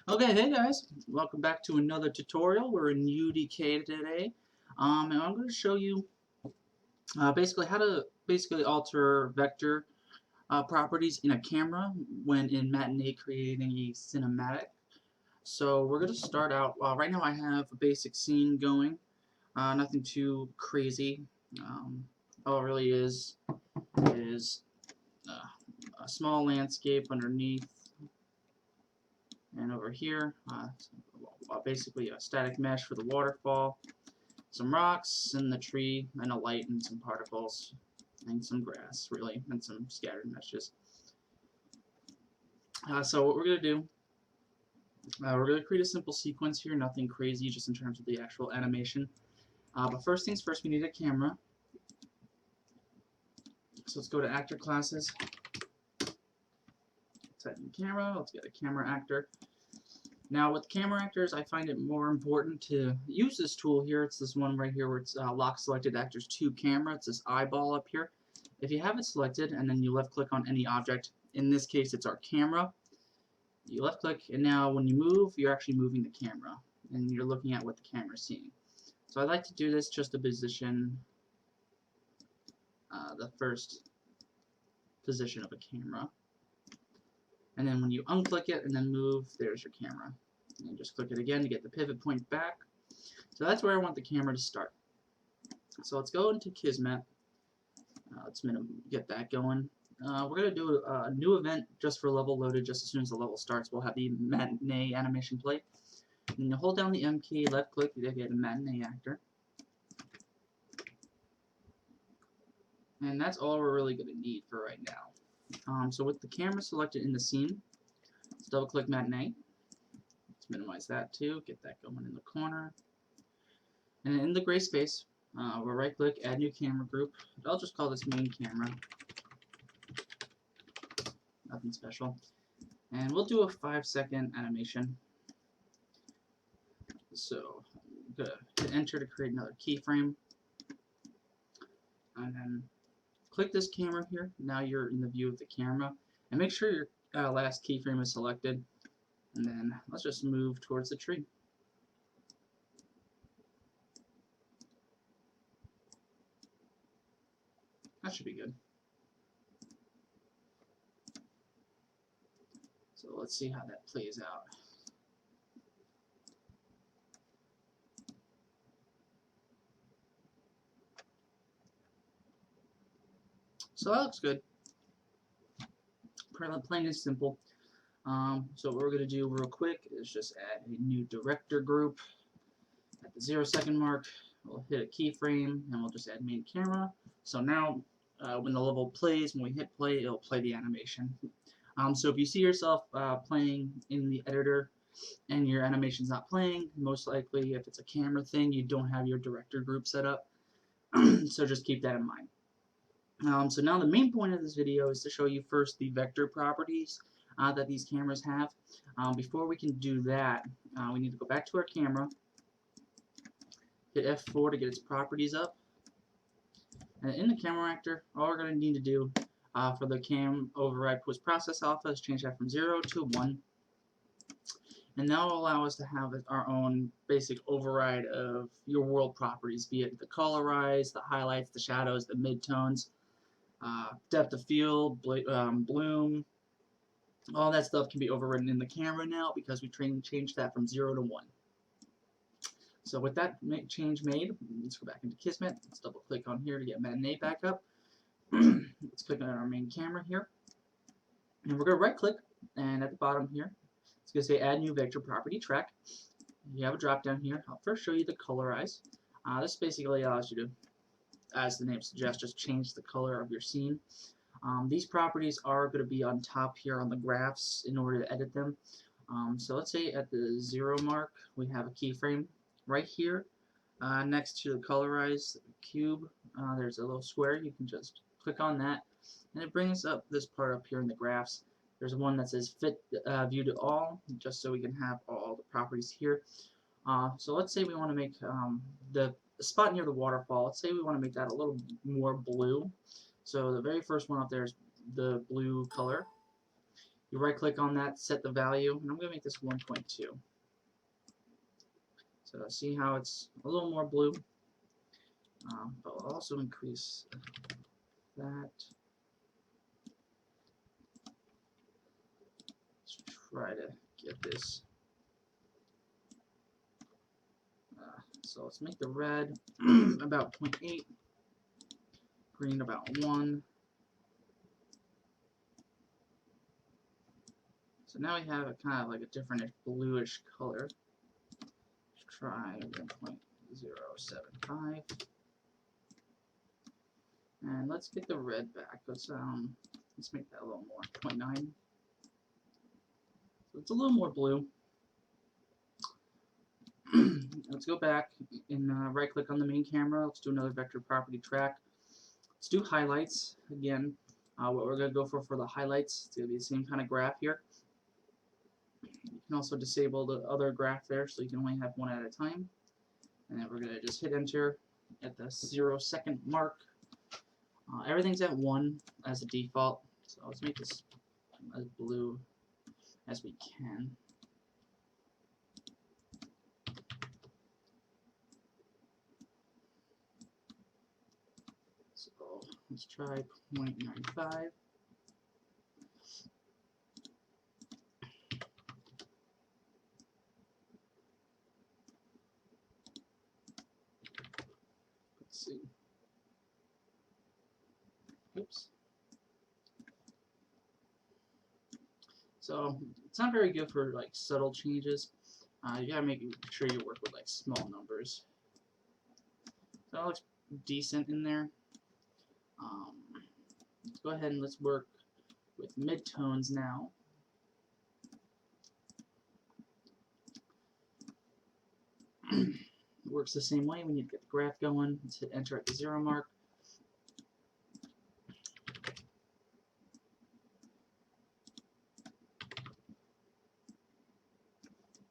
Okay, hey guys, welcome back to another tutorial. We're in UDK today, and I'm going to show you basically how to alter vector properties in a camera when in Matinee creating a cinematic. So we're going to start out. Right now I have a basic scene going, nothing too crazy. All it really is a small landscape underneath. And over here, basically a static mesh for the waterfall, some rocks, and the tree, and a light, and some particles, and some grass, really, and some scattered meshes. So what we're going to do, we're going to create a simple sequence here, nothing crazy, just in terms of the actual animation. But first things first, we need a camera. So let's go to actor classes, type in camera, let's get a camera actor. Now with camera actors, I find it more important to use this tool here. It's this one right here where it's lock selected actors to camera. It's this eyeball up here. If you have it selected and then you left click on any object, in this case it's our camera, you left click and now when you move, you're actually moving the camera and you're looking at what the camera is seeing. So I like to do this just to position the first position of a camera. And then when you unclick it and then move, there's your camera. And just click it again to get the pivot point back. So that's where I want the camera to start. So let's go into Kismet. Let's get that going. We're going to do a new event just for level loaded. Just as soon as the level starts, we'll have the Matinee animation play. And you hold down the M key, left click to get a Matinee actor. And that's all we're really going to need for right now. So with the camera selected in the scene, let's double click Matinee. Let's minimize that too, get that going in the corner. And in the gray space, we'll right click, add new camera group. I'll just call this main camera. Nothing special. And we'll do a 5-second animation. So I'm going to hit enter to create another keyframe. And then click this camera here. Now you're in the view of the camera. And make sure your last keyframe is selected. And then let's just move towards the tree. That should be good. So let's see how that plays out. So that looks good. Plain and simple. So what we're going to do real quick is just add a new director group. At the 0-second mark, we'll hit a keyframe and we'll just add main camera. So now when the level plays, when we hit play, it'll play the animation. So if you see yourself playing in the editor and your animation's not playing, most likely if it's a camera thing, you don't have your director group set up. So just keep that in mind. So now the main point of this video is to show you first the vector properties that these cameras have. Before we can do that, we need to go back to our camera, hit F4 to get its properties up, and in the camera actor, all we're going to need to do for the cam override post process alpha is change that from 0 to 1, and that will allow us to have our own basic override of your world properties, be it the colorize, the highlights, the shadows, the midtones, depth of field, bloom. All that stuff can be overridden in the camera now because we changed that from 0 to 1. So with that change made, let's go back into Kismet. Let's double click on here to get Matinee back up. Let's click on our main camera here. And we're going to right click, and at the bottom here, it's going to say add new vector property track. You have a drop down here. I'll first show you the colorize. This basically allows you to, as the name suggests, just change the color of your scene. These properties are going to be on top here on the graphs in order to edit them. So let's say at the 0 mark we have a keyframe right here next to the colorize cube. There's a little square. You can just click on that and it brings up this part up here in the graphs. There's one that says fit view to all, just so we can have all the properties here. So let's say we want to make the spot near the waterfall, let's say we want to make that a little more blue. So the very first one up there is the blue color. You right click on that, set the value, and I'm going to make this 1.2. So see how it's a little more blue, but I'll also increase that. Let's try to get this. So let's make the red about 0.8, green about 1. So now we have a kind of like a different bluish color. Let's try 1.075. And let's get the red back. Let's make that a little more, 0.9. So it's a little more blue. Let's go back and right click on the main camera. Let's do another vector property track. Let's do highlights again. What we're going to go for the highlights, it's going to be the same kind of graph here. You can also disable the other graph there so you can only have one at a time. And then we're going to just hit enter at the 0-second mark. Everything's at 1 as a default, so let's make this as blue as we can. So let's try 0.95. Let's see. Oops. So it's not very good for like subtle changes. You gotta make sure you work with like small numbers. So that looks decent in there. Let's go ahead and let's work with midtones now. It works the same way. We need to get the graph going. Let's hit enter at the 0 mark.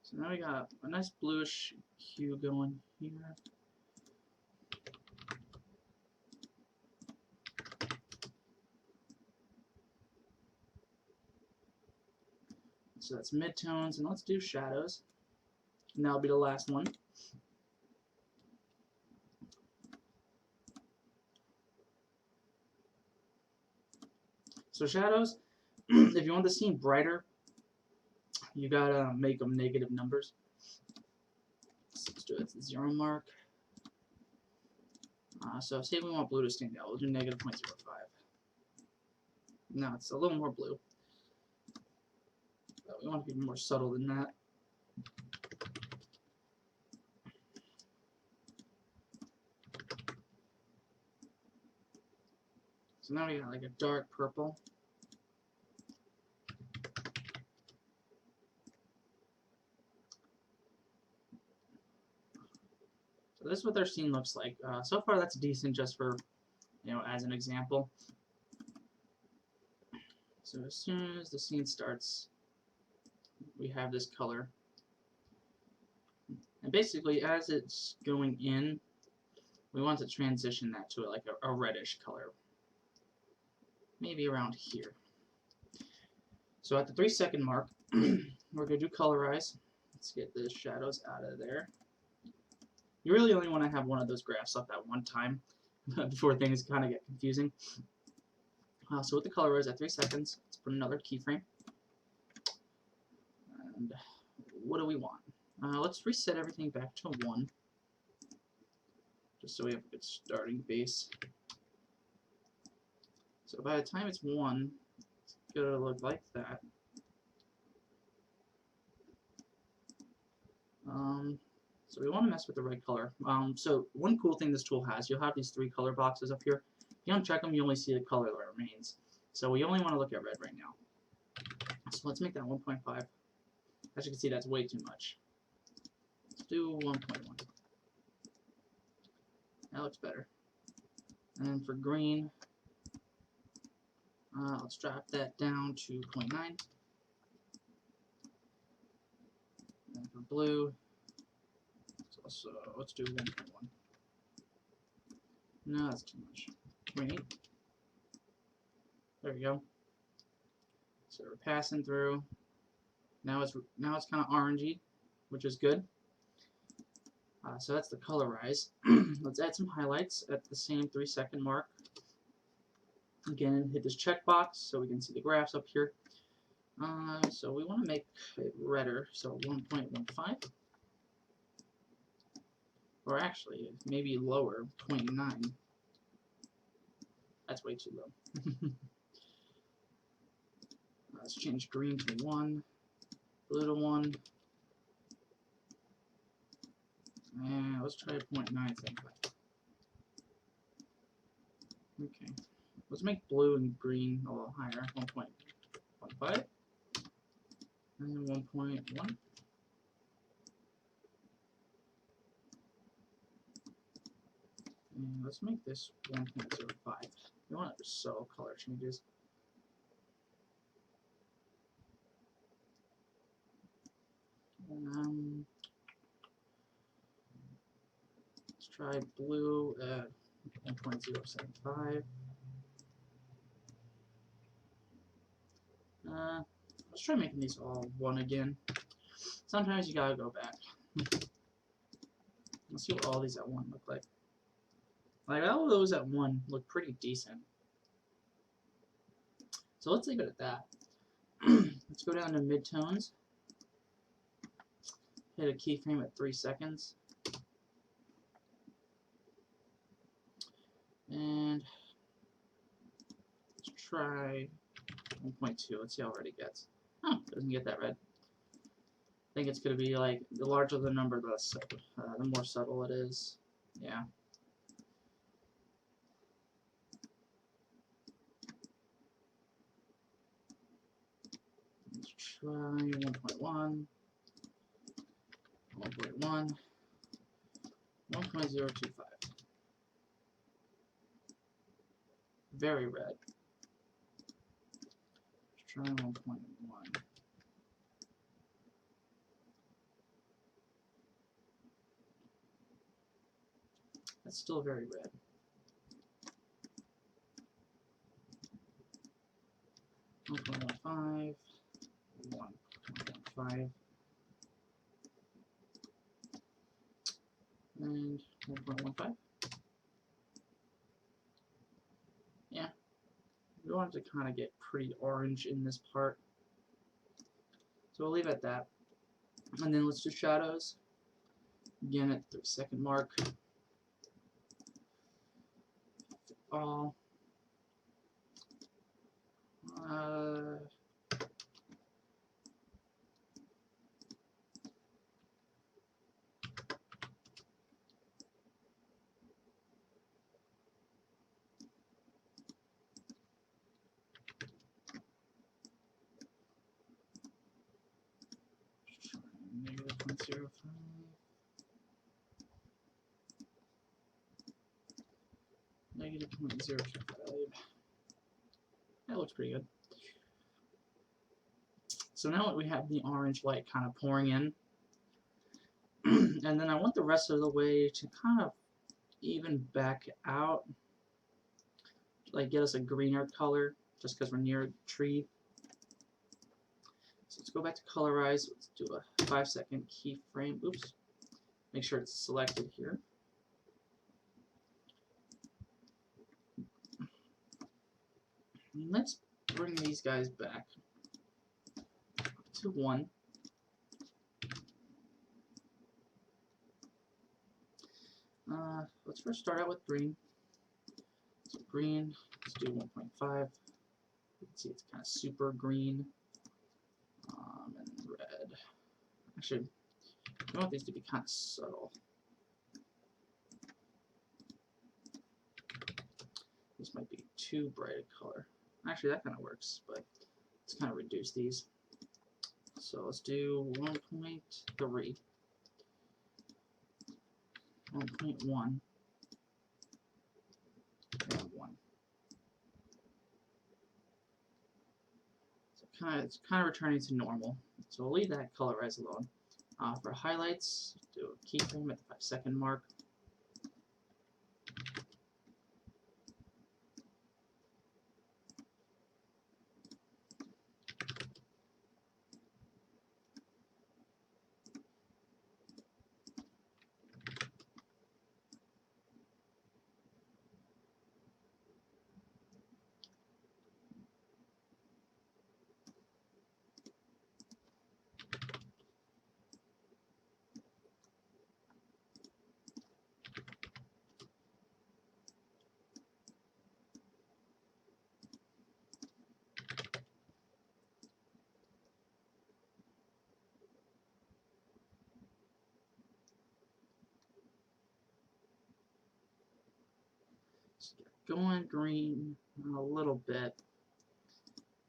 So now we got a nice bluish hue going here. So that's midtones, and let's do shadows. And that'll be the last one. So shadows, if you want the scene brighter, you gotta make them negative numbers. So let's do it at the 0 mark. So say we want blue to stand out, we'll do negative 0.05. Now it's a little more blue. But we want to be more subtle than that. So now we got like a dark purple. So this is what their scene looks like. So far that's decent just for, as an example. So as soon as the scene starts, we have this color. And basically as it's going in, we want to transition that to like a reddish color. Maybe around here. So at the 3-second mark, we're going to do colorize. Let's get the shadows out of there. You really only want to have one of those graphs up at one time before things kind of get confusing. So with the colorize at 3 seconds, let's put another keyframe. And what do we want? Let's reset everything back to 1, just so we have a good starting base. So by the time it's 1, it's going to look like that. So we want to mess with the red color. So one cool thing this tool has, you'll have these 3 color boxes up here. If you uncheck them, you only see the color that remains. So we only want to look at red right now. So let's make that 1.5. As you can see, that's way too much. Let's do 1.1. That looks better. And then for green, let's drop that down to 0.9. And for blue, so let's do 1.1. No, that's too much. 0.8. There we go. So we're passing through. Now it's kind of orangey, which is good. So that's the colorize. Let's add some highlights at the same 3-second mark. Again, hit this checkbox so we can see the graphs up here. So we want to make it redder, so 1.15. Or actually, maybe lower, 0.9. That's way too low. Let's change green to 1, blue to 1. And let's try 0.975. Okay. Let's make blue and green a little higher, 1.15. And 1.1. And let's make this 1.05. You want to show color changes. Let's try blue at 1.075. Let's try making these all 1 again. Sometimes you gotta go back. Let's see what all these at 1 look like. Like, all of those at 1 look pretty decent. So let's leave it at that. Let's go down to Midtones. Hit a keyframe at 3 seconds. And let's try 1.2. Let's see how red it gets. Oh, doesn't get that red. I think it's going to be like, the larger the number, the more subtle it is. Yeah. Let's try 1.1. 1.1. 1.025. Very red. Let's try 1.1. That's still very red. One point 1.5. 1.15. And 1.15. Yeah. We want it to kind of get pretty orange in this part. So we'll leave it at that. And then let's do shadows. Again at the 3-second mark. All. -0.05. -0.025. That looks pretty good. So now we have the orange light kind of pouring in. And then I want the rest of the way to kind of even back out. Like get us a greener color just because we're near a tree. So let's go back to Colorize. Let's do a 5-second keyframe. Oops. Make sure it's selected here. And let's bring these guys back to 1. Let's first start out with green. So green, let's do 1.5. You can see it's kind of super green. And red. Actually, I want these to be kind of subtle. This might be too bright a color. Actually, that kind of works, but let's kind of reduce these. So let's do 1.3, 1.1, and 1. So it's kind of returning to normal. So we'll leave that colorize alone. For highlights, do a keyframe at the 5-second mark. going green a little bit.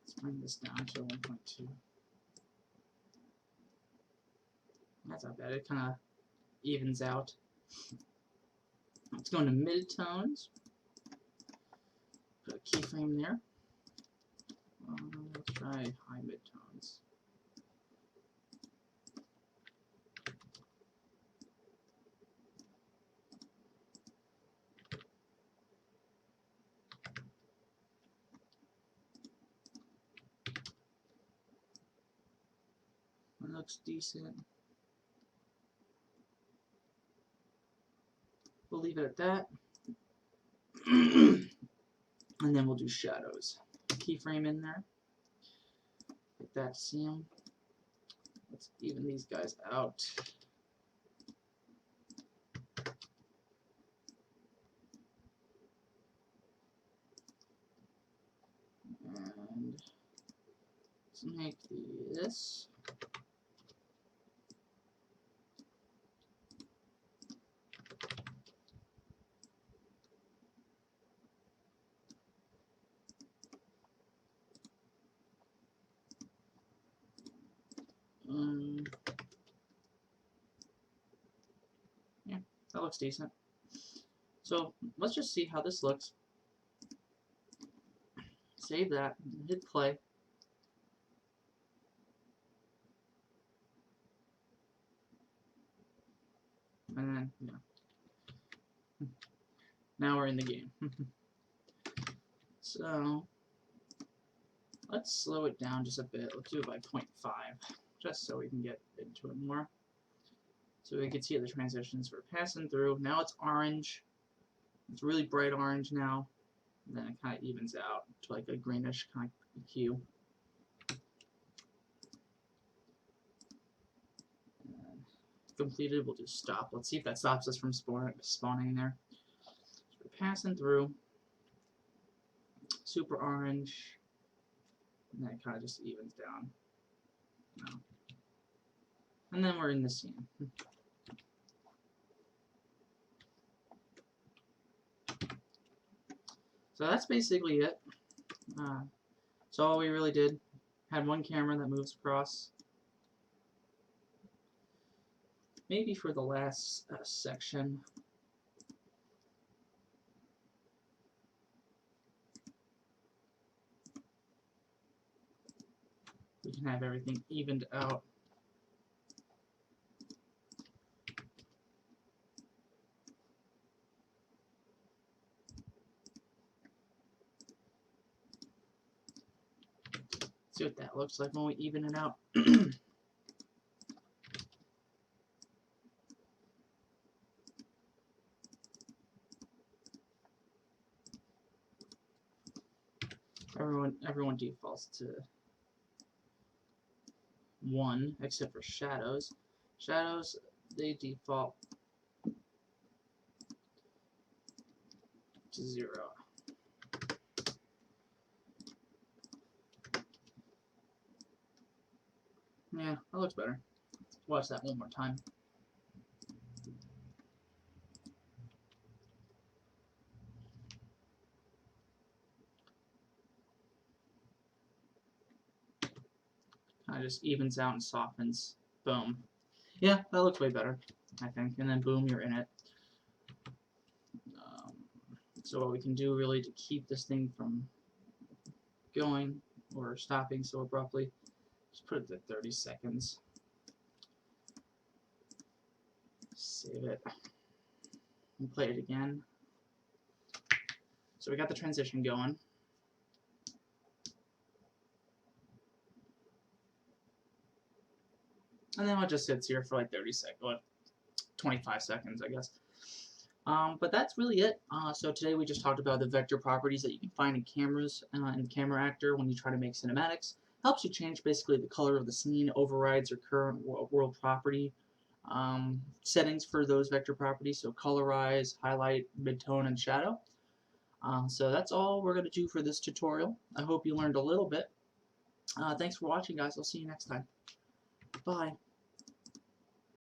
Let's bring this down to 1.2. That's not bad. It kind of evens out. Let's go into midtones. Put a keyframe there. Let's try high midtones. That looks decent. We'll leave it at that. And then we'll do shadows. Keyframe in there. Get that to see them. Let's even these guys out. And let's make this. Yeah, that looks decent. So let's just see how this looks. Save that, hit play. And then, yeah. Now we're in the game. So let's slow it down just a bit. Let's do it by 0.5, just so we can get into it more. So we can see the transitions we're passing through. Now it's orange. It's really bright orange now. And then it kind of evens out to like a greenish kind of hue. And completed, we'll just stop. Let's see if that stops us from spawning there. So we're passing through. Super orange. And then it kind of just evens down. No. And then we're in the scene. So that's basically it. So all we really did, had one camera that moves across. Maybe for the last section. We can have everything evened out. See what that looks like when we even it out. Everyone defaults to 1 except for shadows. Shadows, they default to 0. Yeah, that looks better. Watch that one more time. Kind of just evens out and softens. Boom. Yeah, that looks way better, I think. And then boom, you're in it. So what we can do really to keep this thing from going or stopping so abruptly, just put it to 30 seconds. Save it. And play it again. So we got the transition going. And then it just sits here for like 30 seconds, well, 25 seconds, I guess. But that's really it. So today we just talked about the vector properties that you can find in cameras in the camera actor when you try to make cinematics. Helps you change basically the color of the scene, overrides your current world property settings for those vector properties. So colorize, highlight, midtone, and shadow. So that's all we're going to do for this tutorial. I hope you learned a little bit. Thanks for watching, guys. I'll see you next time. Bye.